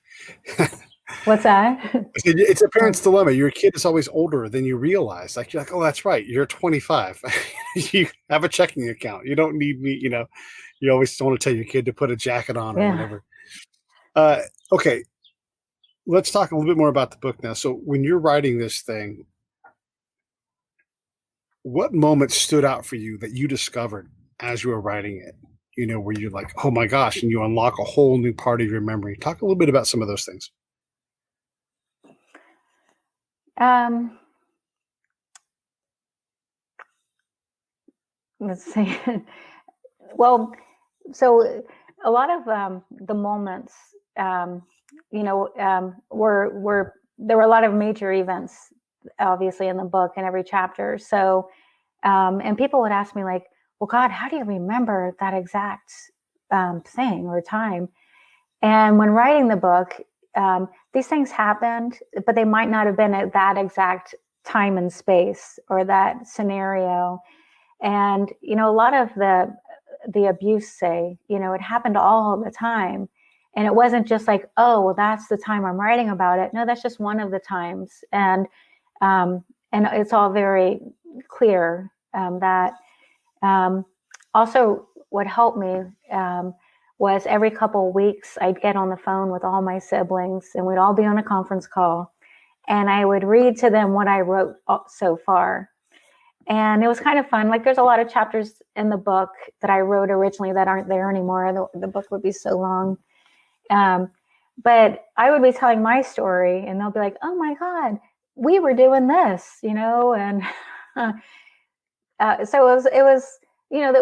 What's that? It's a parent's dilemma. Your kid is always older than you realize. Like, you're like, oh, that's right. You're 25. You have a checking account. You don't need me. You always want to tell your kid to put a jacket on or whatever. Okay. Let's talk a little bit more about the book now. So when you're writing this thing, what moments stood out for you that you discovered as you were writing it? Where you're like, oh my gosh, and you unlock a whole new part of your memory. Talk a little bit about some of those things. Let's see. Well, so a lot of the moments, were there were a lot of major events, obviously, in the book and every chapter. So, and people would ask me, like, well, God, how do you remember that exact thing or time? And when writing the book, these things happened, but they might not have been at that exact time and space or that scenario. And, a lot of the abuse, say, it happened all the time. And it wasn't just like, oh, well, that's the time I'm writing about it. No, that's just one of the times. And it's all very clear that also what helped me was every couple of weeks, I'd get on the phone with all my siblings and we'd all be on a conference call. And I would read to them what I wrote so far. And it was kind of fun. Like there's a lot of chapters in the book that I wrote originally that aren't there anymore. The book would be so long. But I would be telling my story and they'll be like, oh my God, we were doing this, you know? And so it was, you know,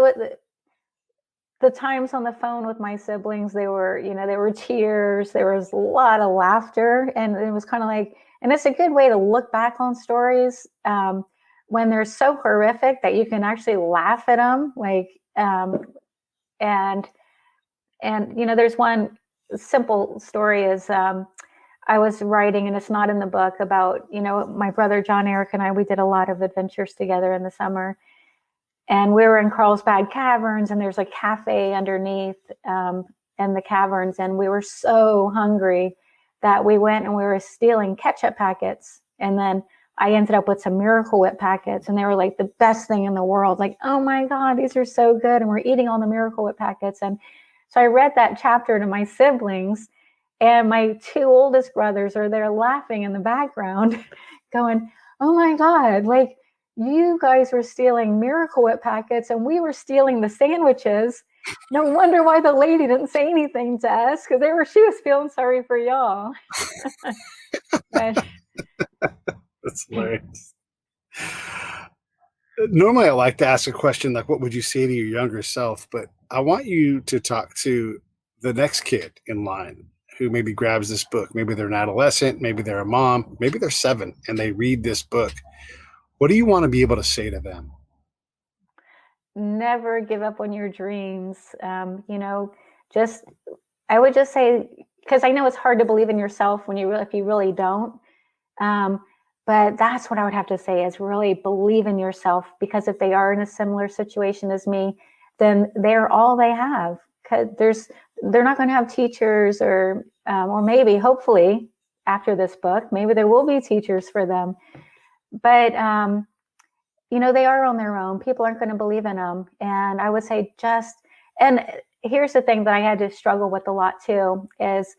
the times on the phone with my siblings, there were tears, there was a lot of laughter, and it was kind of like, and it's a good way to look back on stories when they're so horrific that you can actually laugh at them. Like, and you know, there's one simple story is I was writing, and it's not in the book, about, you know, my brother John Eric and I, we did a lot of adventures together in the summer. And we were in Carlsbad Caverns, and there's a cafe underneath in the caverns. And we were so hungry that we went and we were stealing ketchup packets. And then I ended up with some Miracle Whip packets, and they were like the best thing in the world. Like, oh my God, these are so good. And we're eating all the Miracle Whip packets. And so I read that chapter to my siblings, and my two oldest brothers are there laughing in the background going, oh my God, like, you guys were stealing Miracle Whip packets and we were stealing the sandwiches. No wonder why the lady didn't say anything to us, because she was feeling sorry for y'all. But, That's hilarious. Normally I like to ask a question like, what would you say to your younger self? But I want you to talk to the next kid in line who maybe grabs this book. Maybe they're an adolescent, maybe they're a mom, maybe they're 7 and they read this book. What do you want to be able to say to them? never give up on your dreams. You know, I would just say, because I know it's hard to believe in yourself if you really don't. But that's what I would have to say, is really believe in yourself, because if they are in a similar situation as me, then they're all they have. Because they're not going to have teachers, or maybe, hopefully, after this book, maybe there will be teachers for them. But you know, they are on their own. People aren't going to believe in them. And I would say and here's the thing that I had to struggle with a lot too, is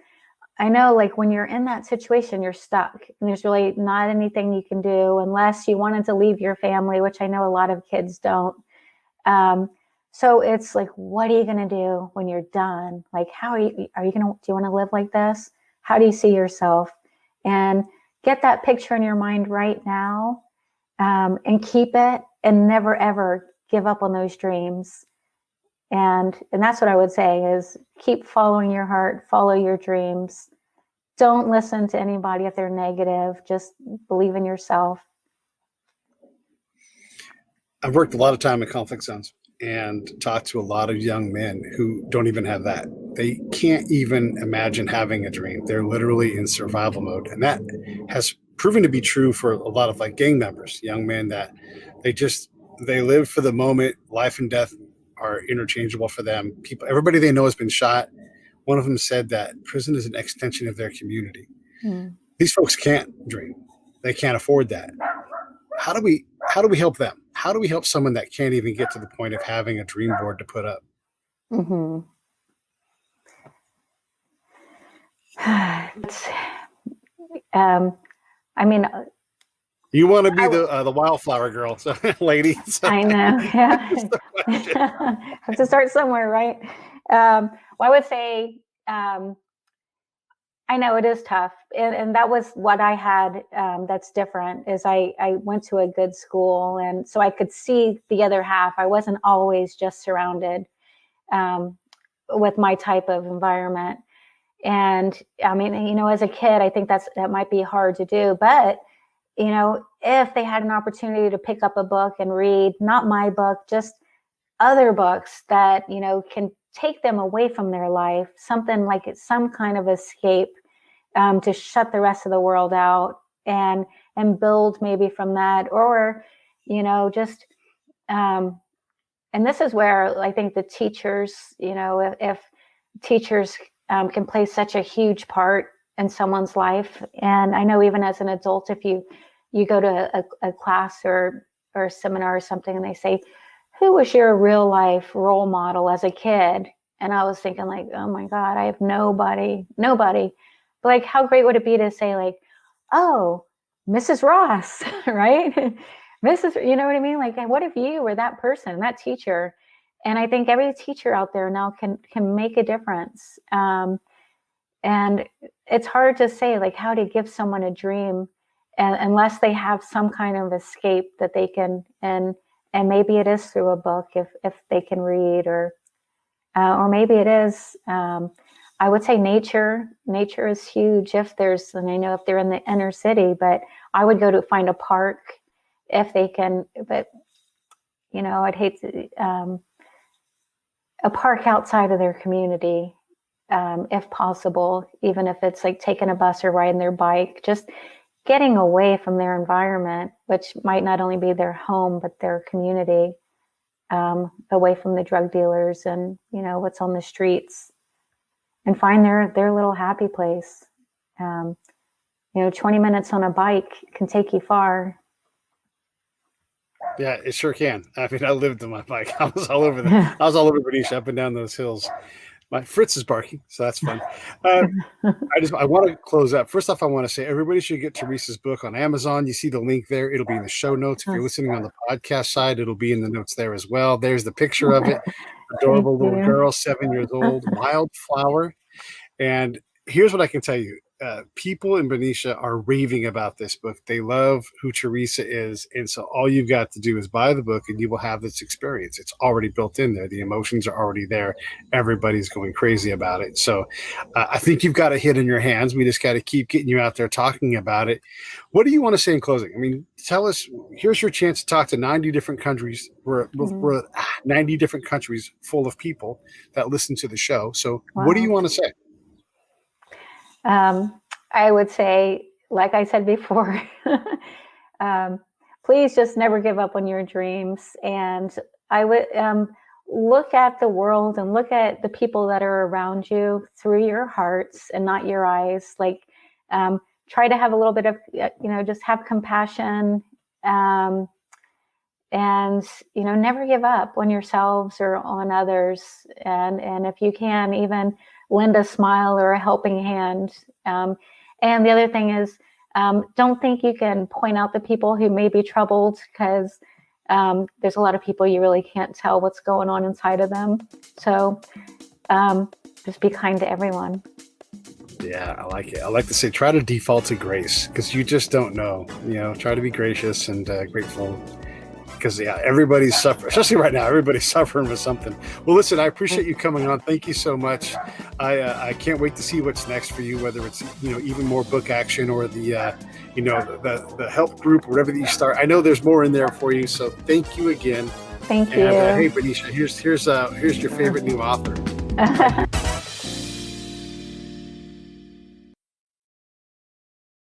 I know, like, when you're in that situation, you're stuck and there's really not anything you can do unless you wanted to leave your family, which I know a lot of kids don't. So it's like, what are you going to do when you're done? Like, do you want to live like this? How do you see yourself? And get that picture in your mind right now, and keep it, and never, ever give up on those dreams. And that's what I would say, is keep following your heart, follow your dreams. Don't listen to anybody if they're negative. Just believe in yourself. I've worked a lot of time in conflict zones and talked to a lot of young men who don't even have that. They can't even imagine having a dream. They're literally in survival mode. And that has proven to be true for a lot of, like, gang members, young men, that they live for the moment. Life and death are interchangeable for them. Everybody they know has been shot. One of them said that prison is an extension of their community. These folks can't dream. They can't afford that. How do we help them? How do we help someone that can't even get to the point of having a dream board to put up? Mm-hmm. I mean, you want to be the Wildflower girl, so, lady. So. I know. Yeah. Have to start somewhere, right? Well, I would say, I know it is tough. And that was what I had that's different, is I went to a good school. And so I could see the other half. I wasn't always just surrounded with my type of environment. And I mean, you know, as a kid, I think that might be hard to do. But, you know, if they had an opportunity to pick up a book and read, not my book, just other books that, you know, can take them away from their life, something like it's some kind of escape, to shut the rest of the world out and build maybe from that, or, you know, just, and this is where I think the teachers, you know, if teachers can play such a huge part in someone's life. And I know even as an adult, if you go to a class or a seminar or something and they say, who was your real life role model as a kid? And I was thinking like, oh my God, I have nobody. But like, how great would it be to say like, oh, Mrs. Ross, right? Mrs., you know what I mean? Like, what if you were that person, that teacher? And I think every teacher out there now can make a difference. And it's hard to say like how to give someone a dream unless they have some kind of escape that they can, and maybe it is through a book if they can read, or maybe it is, I would say nature is huge if there's, and I know if they're in the inner city, but I would go to find a park if they can, but you know, I'd hate to, a park outside of their community, if possible, even if it's like taking a bus or riding their bike, just getting away from their environment, which might not only be their home, but their community, away from the drug dealers and, you know, what's on the streets, and find their little happy place. You know, 20 minutes on a bike can take you far. Yeah, it sure can. I mean, I lived on my bike. I was all over Benicia, up and down those hills. My Fritz is barking, so that's fun. I want to close up. First off, I want to say everybody should get Teresa's book on Amazon. You see the link there. It'll be in the show notes. If you're listening on the podcast side, it'll be in the notes there as well. There's the picture of it. Adorable little girl, 7 years old, Wildflower. And here's what I can tell you. People in Benicia are raving about this book. They love who Teresa is. And so all you've got to do is buy the book and you will have this experience. It's already built in there. The emotions are already there. Everybody's going crazy about it. So I think you've got a hit in your hands. We just got to keep getting you out there talking about it. What do you want to say in closing? I mean, tell us, here's your chance to talk to 90 different countries. We're 90 different countries full of people that listen to the show. So What do you want to say? I would say, like I said before, please just never give up on your dreams. And I would look at the world and look at the people that are around you through your hearts and not your eyes. Like, try to have a little bit of, you know, just have compassion, and, you know, never give up on yourselves or on others. And if you can, even lend a smile or a helping hand. And the other thing is, don't think you can point out the people who may be troubled, because there's a lot of people you really can't tell what's going on inside of them. So just be kind to everyone. Yeah, I like it. I like to say, try to default to grace, because you just don't know. You know, try to be gracious and grateful. Because everybody's suffering, especially right now. Everybody's suffering with something. Well, listen, I appreciate you coming on. Thank you so much. I can't wait to see what's next for you. Whether it's even more book action or the the help group, whatever that you start. I know there's more in there for you. So thank you again. Thank you. And hey, Benicia, here's your favorite new author.